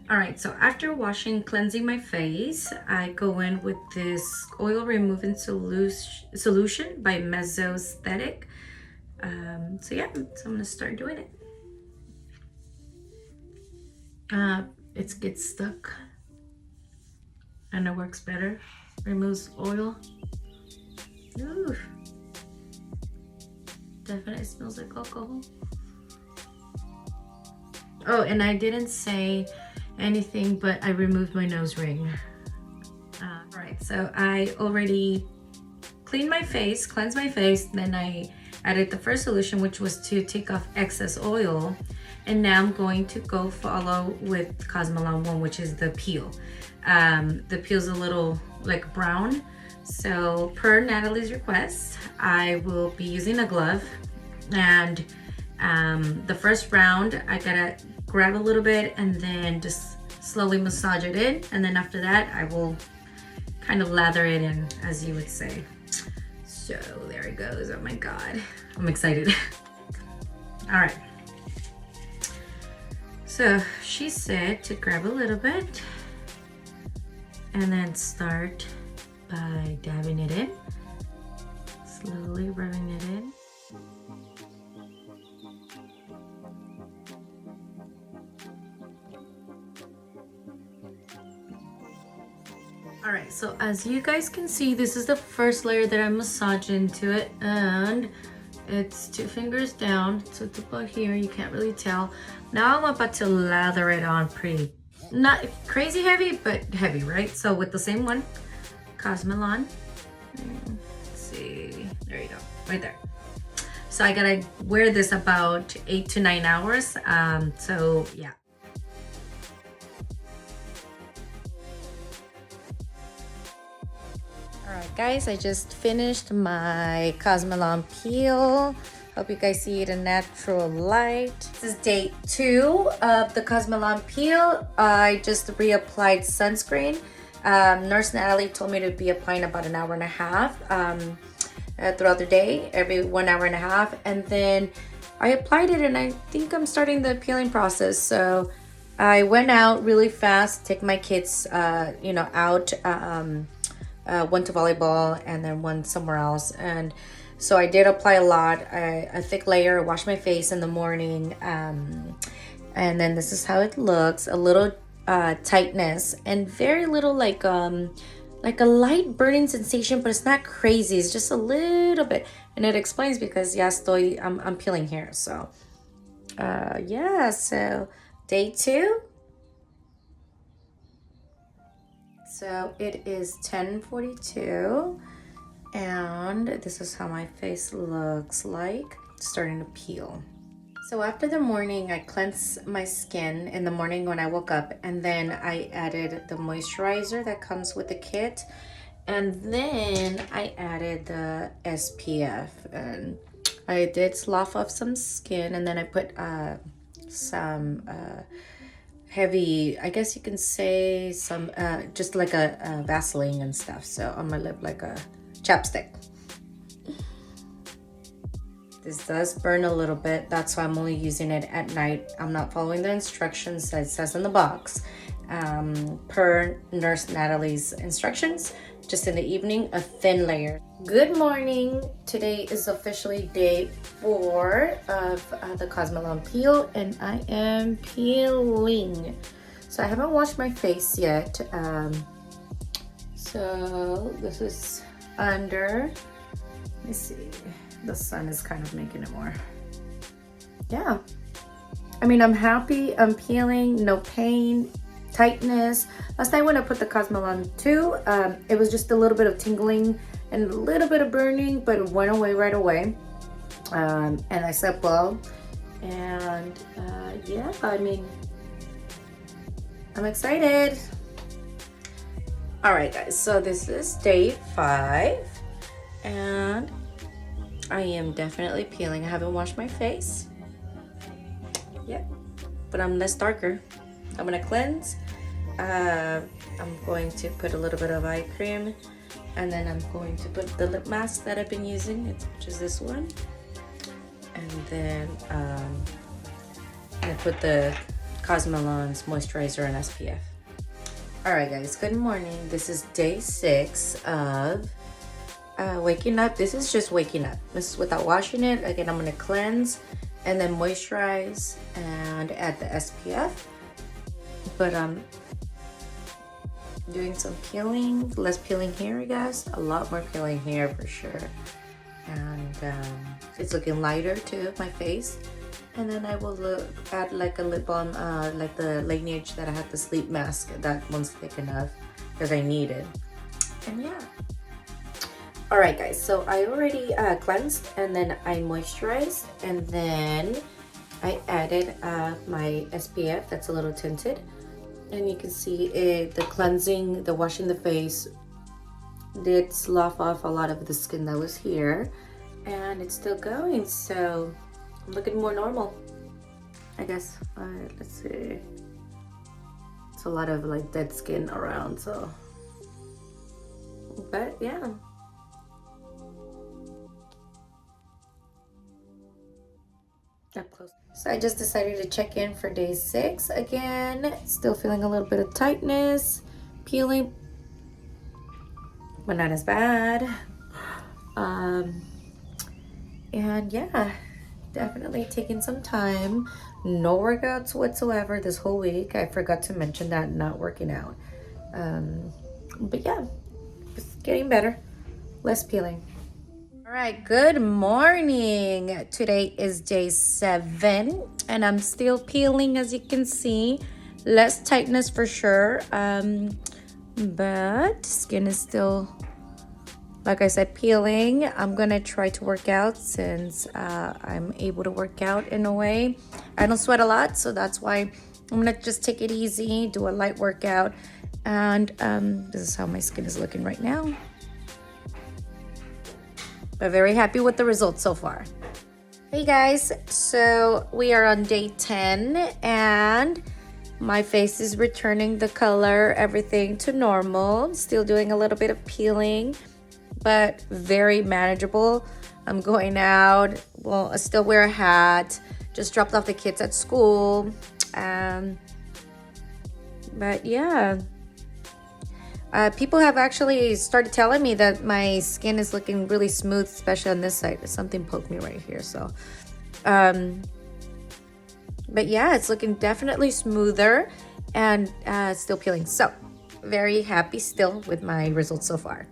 All right, so after washing, cleansing my face, I go in with this oil removing solution by Aesthetic. So yeah, so I'm gonna start doing it. It gets stuck and it works better. Removes oil. Ooh, definitely smells like alcohol. Oh, and I didn't say anything, but I removed my nose ring. All right, so I already cleaned my face, cleansed my face, then I added the first solution, which was to take off excess oil. And now I'm going to go follow with Cosmelan one, which is the peel. The peel's a little like brown. So per Natalie's request, I will be using a glove. And the first round, I gotta grab a little bit and then just slowly massage it in. And then after that, I will kind of lather it in, as you would say. So there it goes. Oh my God, I'm excited. All right. So she said to grab a little bit and then start by dabbing it in, slowly rubbing it in. All right, so as you guys can see, this is the first layer that I massage into it, and it's 2 fingers down, so it's about here, you can't really tell. Now I'm about to lather it on pretty, not crazy heavy, but heavy, right? So with the same one, Cosmelan. Let's see, there you go, right there. So I gotta wear this about 8 to 9 hours, so yeah. Alright guys, I just finished my Cosmelan Peel. Hope you guys see it in natural light. This is day 2 of the Cosmelan Peel. I just reapplied sunscreen. Nurse Natalie told me to be applying about an hour and a half throughout the day, every 1 hour and a half. And then I applied it and I think I'm starting the peeling process. So I went out really fast, take my kids out, one to volleyball and then one somewhere else. And so I did apply a lot, a thick layer, wash my face in the morning. And then this is how it looks, a little tightness and very little like a light burning sensation, but it's not crazy. It's just a little bit. And it explains because I'm peeling here. So yeah, so day 2. So it is 10:42 and this is how my face looks like, starting to peel. So after the morning, I cleanse my skin in the morning when I woke up, and then I added the moisturizer that comes with the kit, and then I added the SPF, and I did slough off some skin, and then I put some heavy, I guess you can say, some just like a Vaseline and stuff, so on my lip like a chapstick. This does burn a little bit, that's why I'm only using it at night. I'm not following the instructions that it says in the box. Per Nurse Natalie's instructions, just in the evening, a thin layer. Good morning. Today is officially day 4 of the Cosmelan Peel, and I am peeling. So I haven't washed my face yet. So this is under. Let me see. The sun is kind of making it more. Yeah. I mean, I'm happy. I'm peeling. No pain. Tightness. Last night when I put the Cosmelan 2, it was just a little bit of tingling and a little bit of burning, but it went away right away. And I slept well. And yeah, I mean, I'm excited. All right, guys. So this is day 5, and I am definitely peeling. I haven't washed my face yet, but I'm less darker. I'm gonna cleanse. I'm going to put a little bit of eye cream, and then I'm going to put the lip mask that I've been using, which is this one. And then I put the Cosmelan's moisturizer and SPF. Alright guys, good morning. This is day 6 of waking up. This is just waking up. This is without washing it. Again, I'm going to cleanse and then moisturize and add the SPF. But doing some peeling, less peeling here I guess, a lot more peeling here for sure. And it's looking lighter too, my face. And then I will add like a lip balm, like the Laneige that I had the sleep mask. That one's thick enough because I need it. And yeah. Alright guys, so I already cleansed and then I moisturized. And then I added my SPF that's a little tinted. And you can see it, the cleansing, the washing the face did slough off a lot of the skin that was here. And it's still going, so I'm looking more normal, I guess. Let's see. It's a lot of like dead skin around, so. But yeah. Up close. So I just decided to check in for day 6 again. Still feeling a little bit of tightness, peeling, but not as bad. And yeah, definitely taking some time. No workouts whatsoever this whole week. I forgot to mention that, not working out. But yeah, it's getting better. Less peeling. All right, good morning. Today is day 7 and I'm still peeling, as you can see. Less tightness for sure, but skin is still, like I said, peeling. I'm gonna try to work out since I'm able to work out in a way. I don't sweat a lot, so that's why I'm gonna just take it easy, do a light workout. And this is how my skin is looking right now. But very happy with the results so far. Hey guys, so we are on day 10 and my face is returning the color, everything to normal. Still doing a little bit of peeling, but very manageable. I'm going out, well, I still wear a hat, just dropped off the kids at school. But yeah. People have actually started telling me that my skin is looking really smooth, especially on this side. Something poked me right here, so. But yeah, it's looking definitely smoother and still peeling. So, very happy still with my results so far.